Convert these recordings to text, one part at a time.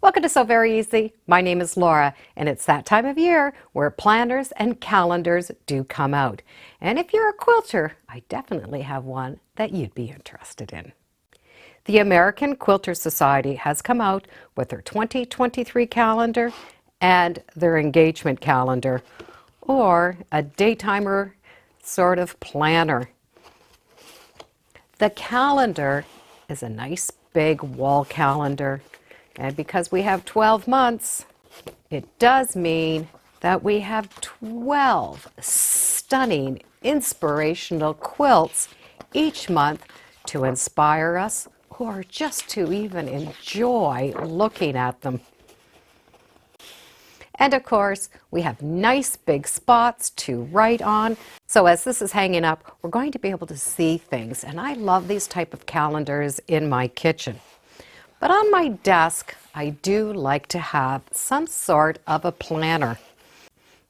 Welcome to Sew Very Easy. My name is Laura, and it's that time of year where planners and calendars do come out. And if you're a quilter, I definitely have one that you'd be interested in. The American Quilter Society has come out with their 2023 calendar and their engagement calendar, or a daytimer sort of planner. The calendar is a nice big wall calendar. And because we have 12 months, it does mean that we have 12 stunning, inspirational quilts each month to inspire us or just to even enjoy looking at them. And of course, we have nice big spots to write on. So as this is hanging up, we're going to be able to see things. And I love these type of calendars in my kitchen. But on my desk, I do like to have some sort of a planner.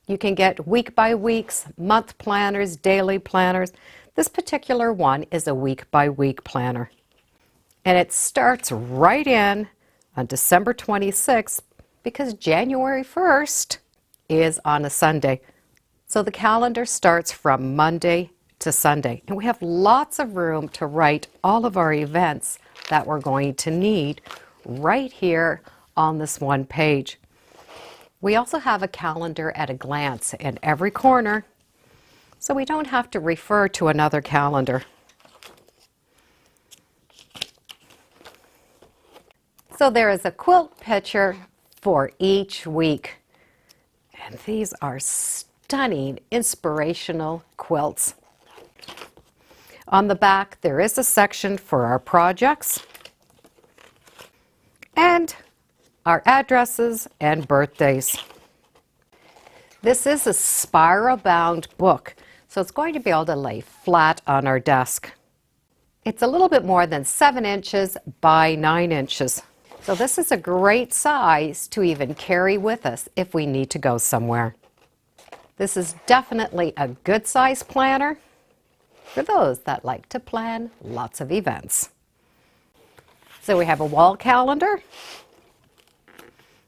You can get week by weeks, month planners, daily planners. This particular one is a week by week planner. And it starts right in on December 26th because January 1st is on a Sunday. So the calendar starts from Monday to Sunday. And we have lots of room to write all of our events that we're going to need right here on this one page. We also have a calendar at a glance in every corner, so we don't have to refer to another calendar. So there is a quilt picture for each week, and these are stunning, inspirational quilts. On the back, there is a section for our projects and our addresses and birthdays. This is a spiral-bound book, so it's going to be able to lay flat on our desk. It's a little bit more than 7 inches by 9 inches. So this is a great size to even carry with us if we need to go somewhere. This is definitely a good size planner for those that like to plan lots of events. So we have a wall calendar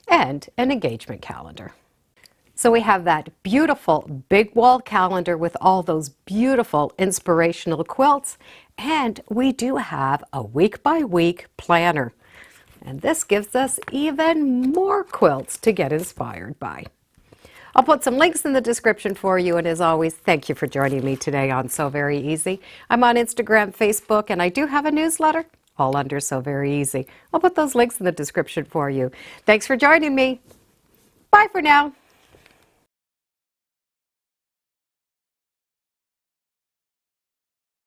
and an engagement calendar. So we have that beautiful big wall calendar with all those beautiful inspirational quilts, and we do have a week by week planner. And this gives us even more quilts to get inspired by. I'll put some links in the description for you, and as always, thank you for joining me today on Sew Very Easy. I'm on Instagram, Facebook, and I do have a newsletter, all under Sew Very Easy. I'll put those links in the description for you. Thanks for joining me. Bye for now.